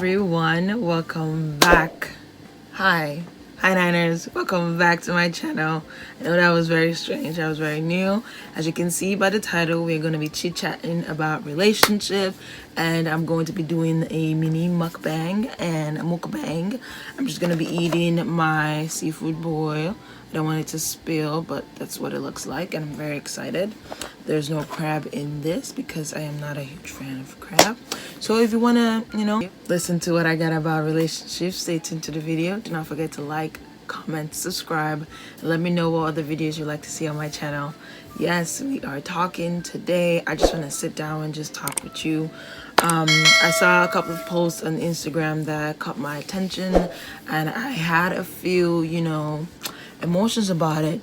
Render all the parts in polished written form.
everyone, welcome back. Hi Niners, welcome back to my channel. I know that was very strange, I was very new. As you can see by the title, we're going to be chit-chatting about relationship, and I'm going to be doing a mini mukbang and a mukbang. I'm just going to be eating my seafood boil. I don't want it to spill, but that's what it looks like, and I'm very excited. There's no crab in this because I am not a huge fan of crab. So if you want to, listen to what I got about relationships, stay tuned to the video. Do not forget to like, comment, subscribe, and let me know what other videos you'd like to see on my channel. Yes, we are talking today. I just want to sit down and just talk with you. I saw a couple of posts on Instagram that caught my attention, and I had a few, emotions about it.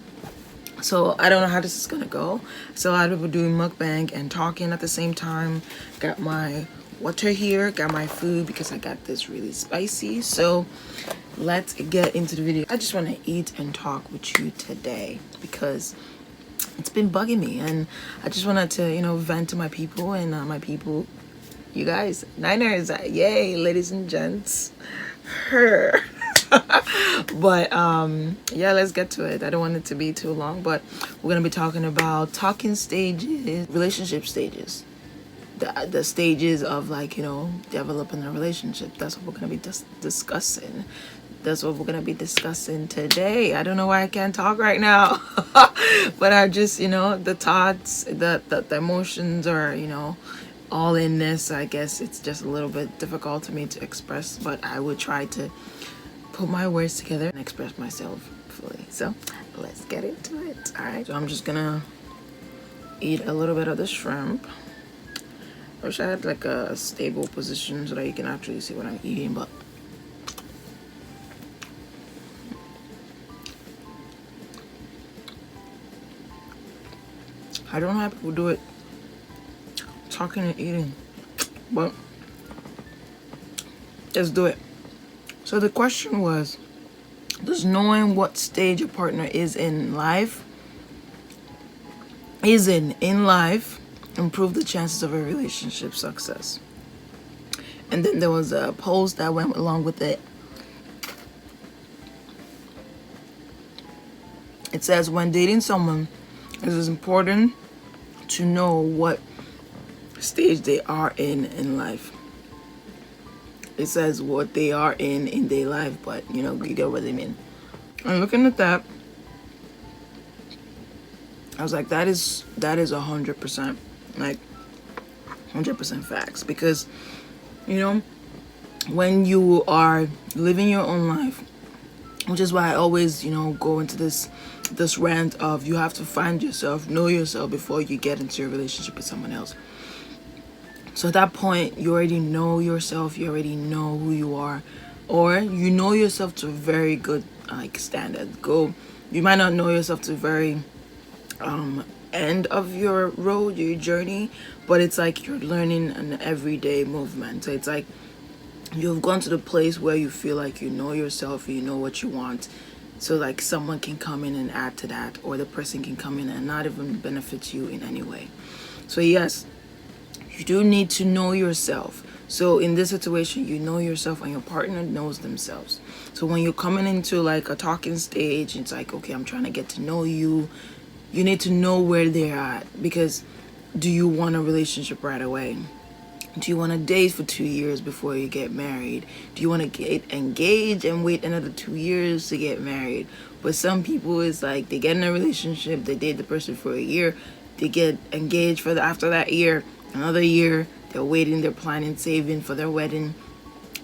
So I don't know how this is gonna go. So a lot of people doing mukbang and talking at the same time. Got my water here, got my food because I got this really spicy. So let's get into the video. I just want to eat and talk with you today because it's been bugging me, and I just wanted to vent to my people, and my people, you guys, Niners, yay, ladies and gents, her. But yeah, let's get to it. I don't want it to be too long, but we're gonna be talking about talking stages, relationship stages, the stages of developing a relationship. That's what we're gonna be discussing. That's what we're gonna be discussing today. I don't know why I can't talk right now. But I just the thoughts, the emotions are all in this. I guess it's just a little bit difficult for me to express, but I would try to put my words together and express myself fully. So let's get into it. All right, so I'm just gonna eat a little bit of the shrimp. I wish I had like a stable position so that you can actually see what I'm eating, but I don't know how people do it talking and eating, but let's do it. So the question was, does knowing what stage your partner is in life improve the chances of a relationship success? And then there was a post that went along with it. It says, when dating someone, it is important to know what stage they are in life. It says what they are in their life, but you get what they mean. And looking at that, I was like, that is 100%, like 100% facts. Because when you are living your own life, which is why I always go into this rant of, you have to find yourself, know yourself before you get into a relationship with someone else. So at that point, you already know yourself, you already know who you are, or you know yourself to a very good standard. You might not know yourself to very end of your road, your journey, but it's like you're learning an everyday movement. So it's like you've gone to the place where you feel like you know yourself, you know what you want. So like someone can come in and add to that, or the person can come in and not even benefit you in any way. So yes, you do need to know yourself. So in this situation, you know yourself and your partner knows themselves. So when you're coming into like a talking stage, it's like, okay, I'm trying to get to know you. You need to know where they're at, because do you want a relationship right away? Do you want to date for 2 years before you get married? Do you want to get engaged and wait another 2 years to get married? But some people, it's like they get in a relationship, they date the person for a year, they get engaged after that year, another year, they're waiting, they're planning, saving for their wedding.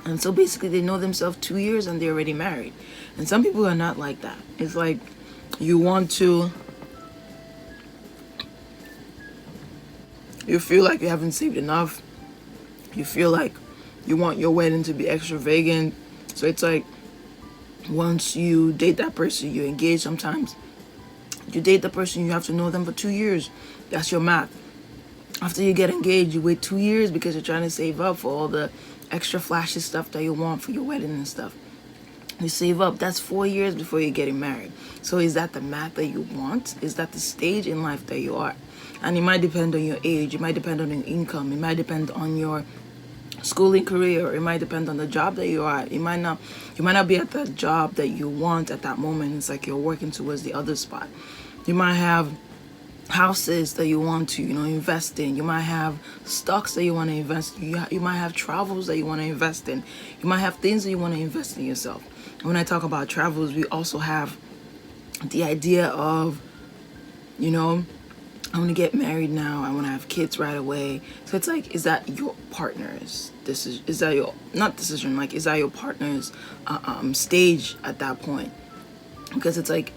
And so basically they know themselves 2 years and they're already married. And some people are not like that. It's like you feel like you haven't saved enough. You feel like you want your wedding to be extravagant. So it's like once you date that person, you engage sometimes. You date the person, you have to know them for 2 years. That's your math. After you get engaged, you wait 2 years because you're trying to save up for all the extra flashy stuff that you want for your wedding and stuff. You save up. That's 4 years before you're getting married. So is that the math that you want? Is that the stage in life that you are? And it might depend on your age. It might depend on your income. It might depend on your schooling career, or it might depend on the job that you are at. You might not be at the job that you want at that moment. It's like you're working towards the other spot. You might have houses that you want to, invest in. You might have stocks that you want to invest in. You might have travels that you want to invest in. You might have things that you want to invest in yourself. And when I talk about travels, we also have the idea of, I want to get married now. I want to have kids right away. So it's like, is that your partner's decision? Is that your, not decision, like, is that your partner's stage at that point? Because it's like,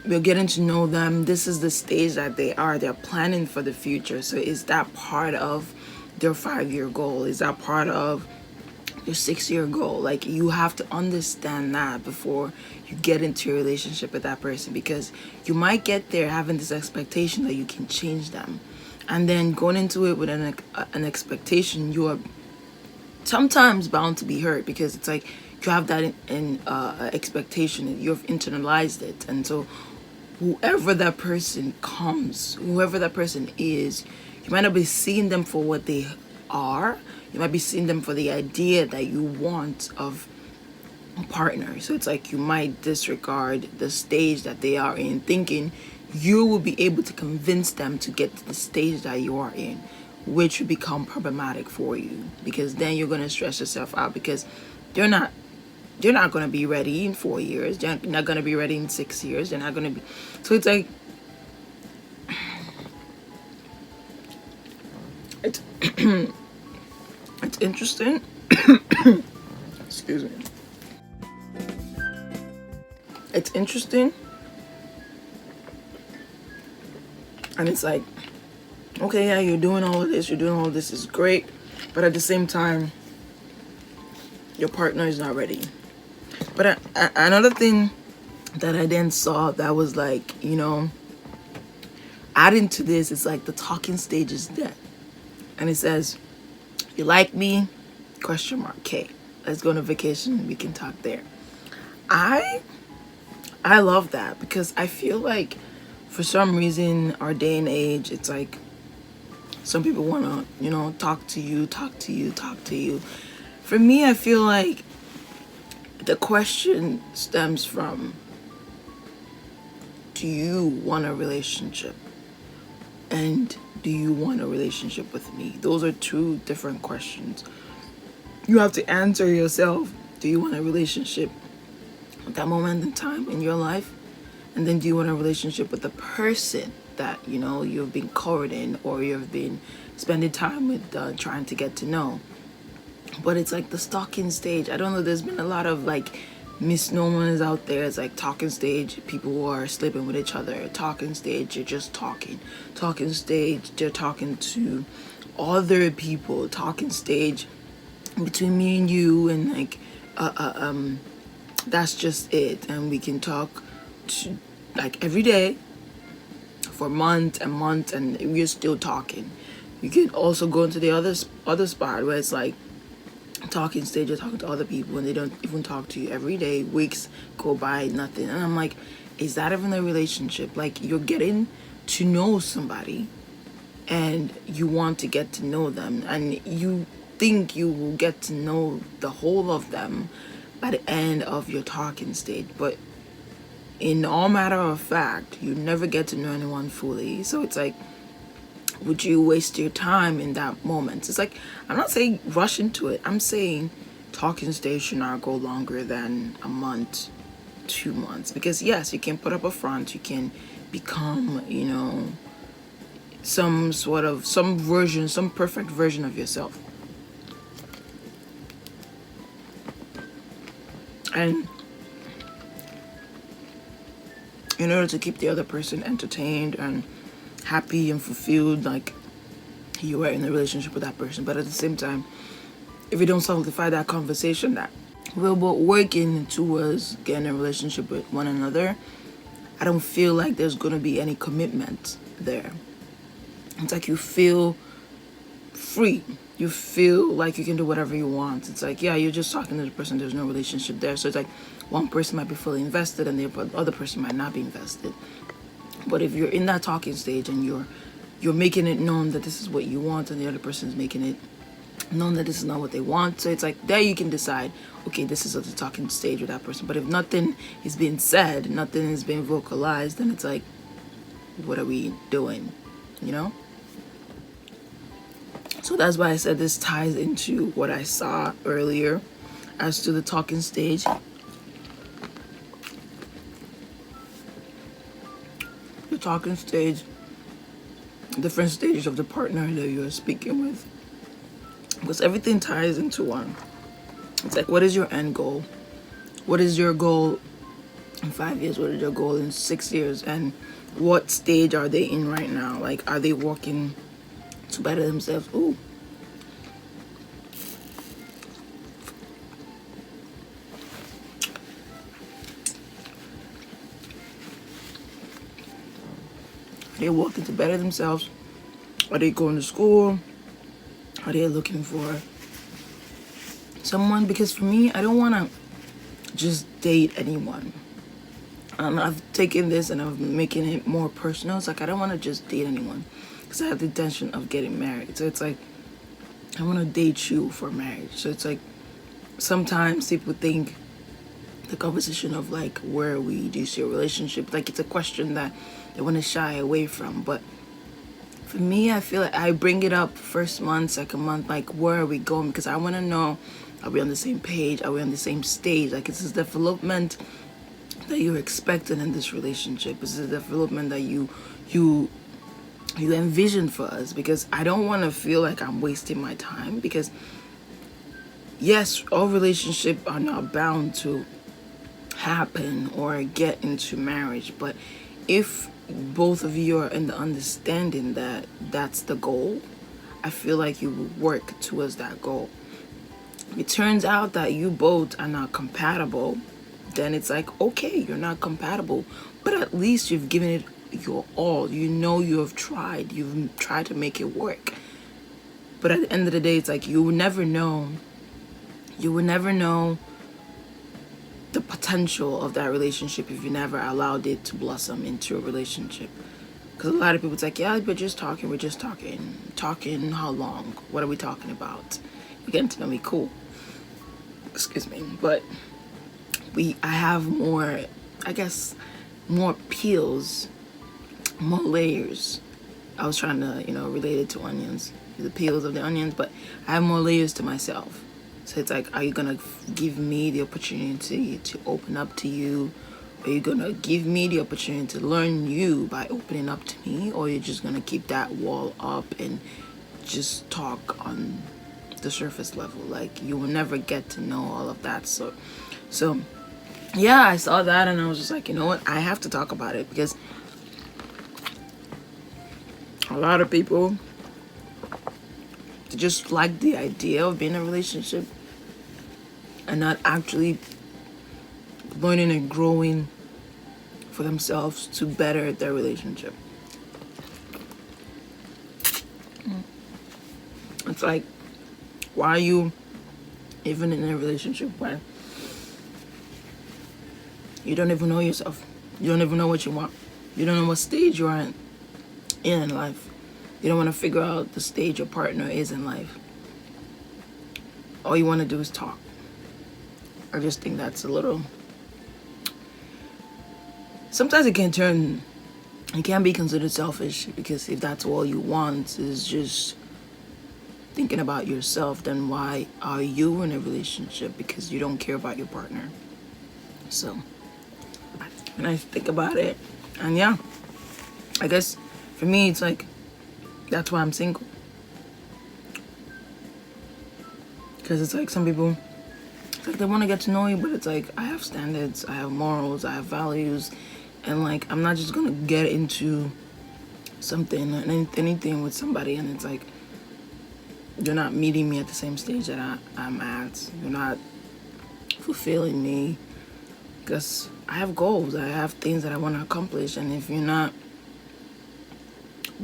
we're getting to know them. This is the stage that they are. They're planning for the future. So is that part of their 5-year goal? Is that part of your 6-year goal? Like, you have to understand that before you get into a relationship with that person, because you might get there having this expectation that you can change them, and then going into it with an expectation, you are sometimes bound to be hurt, because it's like you have that in expectation, you've internalized it. And so whoever that person is, you might not be seeing them for what they are. You might be seeing them for the idea that you want of a partner. So it's like you might disregard the stage that they are in, thinking you will be able to convince them to get to the stage that you are in, which will become problematic for you, because then you're going to stress yourself out, because they're not going to be ready in 4 years. They're not going to be ready in 6 years. They're not going to be. So it's like, it's it's interesting. Excuse me. It's interesting. And it's like, okay, yeah, you're doing all of this is great, but at the same time, your partner is not ready. But another thing that I then saw that was like, adding to this, it's like the talking stage is dead. And it says, you like me? ? Okay, let's go on a vacation. We can talk there. I love that, because I feel like for some reason our day and age, it's like some people want to, talk to you. For me, I feel like the question stems from, do you want a relationship? And do you want a relationship with me? Those are two different questions. You have to answer yourself. Do you want a relationship at that moment in time in your life? And then do you want a relationship with the person that, you've been courting or you've been spending time with, trying to get to know? But it's like the stalking stage. I don't know, there's been a lot of like misnomers out there. It's like talking stage, people who are sleeping with each other. Talking stage, you're just talking. Talking stage, they're talking to other people. Talking stage, between me and you, and like that's just it. And we can talk to, like, every day for months and months, and we're still talking. You can also go into the other spot where it's like talking stage, you're talking to other people and they don't even talk to you every day. Weeks go by, nothing. And I'm like, is that even a relationship? Like, you're getting to know somebody and you want to get to know them, and you think you will get to know the whole of them by the end of your talking stage. But in all matter of fact, you never get to know anyone fully. So it's like, would you waste your time in that moment? It's like, I'm not saying rush into it. I'm saying talking stage should not go longer than a month, 2 months. Because yes, you can put up a front, you can become, some perfect version of yourself. And in order to keep the other person entertained and happy and fulfilled, like you are in a relationship with that person. But at the same time, if you don't solidify that conversation that we're both working towards getting a relationship with one another, I don't feel like there's going to be any commitment there. It's like you feel free. You feel like you can do whatever you want. It's like, yeah, you're just talking to the person. There's no relationship there. So it's like one person might be fully invested and the other person might not be invested. But if you're in that talking stage and you're making it known that this is what you want, and the other person is making it knowing that this is not what they want. So it's like there you can decide, okay, this is at the talking stage with that person. But if nothing is being said, nothing is being vocalized, then it's like, what are we doing, you know? So that's why I said this ties into what I saw earlier as to the talking stage. The talking stage, different stages of the partner that you're speaking with, because everything ties into one. It's like, what is your end goal? What is your goal in 5 years? What is your goal in 6 years? And what stage are they in right now? Like, are they working to better themselves? Ooh. Are they working to better themselves? Are they going to school? Are they looking for someone? Because for me, I don't want to just date anyone. I've taken this and I'm making it more personal. It's like, I don't want to just date anyone because I have the intention of getting married. So it's like, I want to date you for marriage. So it's like, sometimes people think the conversation of like, where we do you see a relationship, like it's a question that they want to shy away from. But for me, I feel like I bring it up first month, second month, like, where are we going? Because I want to know, are we on the same page? Are we on the same stage? Like, it's this development that you're expecting in this relationship. It's the development that you envision for us. Because I don't want to feel like I'm wasting my time. Because yes, all relationships are not bound to happen or get into marriage, but if both of you are in the understanding that that's the goal, I feel like you will work towards that goal. If it turns out that you both are not compatible, then it's like, okay, you're not compatible, but at least you've given it your all. You know, you've tried to make it work. But at the end of the day, it's like, you will never know the potential of that relationship if you never allowed it to blossom into a relationship. Because a lot of people, it's like, yeah, we're just talking. Talking how long? What are we talking about? You're getting to know me, cool. Excuse me. But I have more, I guess, more peels, more layers. I was trying to, relate it to onions, the peels of the onions, but I have more layers to myself. So it's like, are you going to give me the opportunity to open up to you? Are you going to give me the opportunity to learn you by opening up to me? Or are you just going to keep that wall up and just talk on the surface level? Like, you will never get to know all of that. So yeah, I saw that and I was just like, you know what? I have to talk about it, because a lot of people just like the idea of being in a relationship and not actually learning and growing for themselves to better their relationship. It's like, why are you even in a relationship when you don't even know yourself? You don't even know what you want. You don't know what stage you're in life. You don't want to figure out the stage your partner is in life. All you want to do is talk. I just think that's a little... Sometimes it can be considered selfish, because if that's all you want is just thinking about yourself, then why are you in a relationship? Because you don't care about your partner. So, when I think about it, and yeah, I guess for me, it's like, that's why I'm single. Because it's like, some people, it's like they want to get to know you, but it's like, I have standards, I have morals, I have values, and like, I'm not just gonna get into something, anything with somebody, and it's like, you're not meeting me at the same stage that I'm at. You're not fulfilling me, because I have goals, I have things that I want to accomplish, and if you're not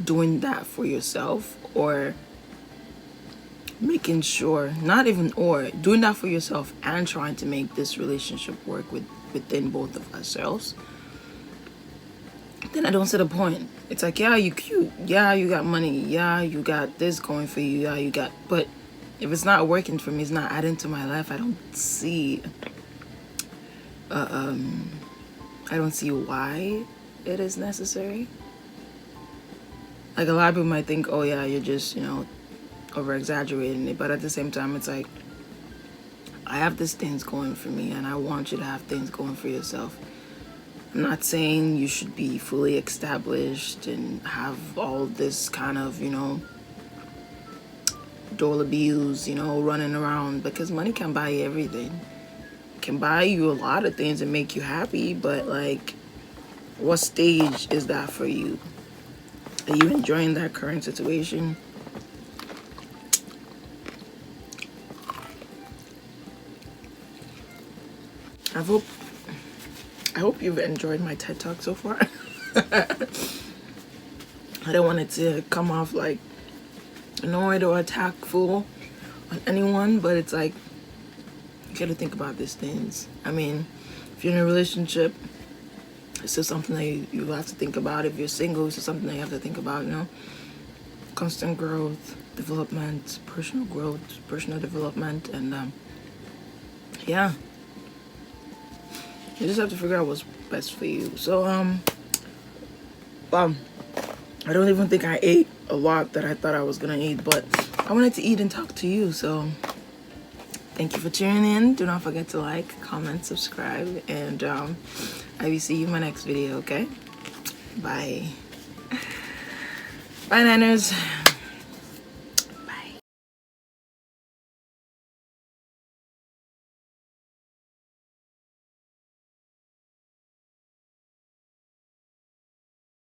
doing that for yourself, or making sure, not even or, doing that for yourself and trying to make this relationship work within both of ourselves, then I don't see the point. It's like, yeah, you cute, yeah, you got money, yeah, you got this going for you, yeah, you got, but If it's not working for me, it's not adding to my life, I don't see why it is necessary. Like, a lot of people might think, oh yeah, you're just, over exaggerating it, but at the same time, it's like, I have these things going for me, and I want you to have things going for yourself. I'm not saying you should be fully established and have all this kind of, dole abuse, running around, because money can buy you everything. It can buy you a lot of things and make you happy, but like, what stage is that for you? Are you enjoying that current situation? I hope you've enjoyed my TED Talk so far. I don't want it to come off like annoyed or attackful on anyone, but it's like, you gotta think about these things. I mean, if you're in a relationship, it's just something that you have to think about. If you're single, it's just something that you have to think about, constant growth, development, personal growth, personal development, and yeah, you just have to figure out what's best for you. So I don't even think I ate a lot that I thought I was gonna eat, but I wanted to eat and talk to you. So thank you for tuning in. Do not forget to like, comment, subscribe, and I will see you in my next video. Okay, bye. Bye, Niners.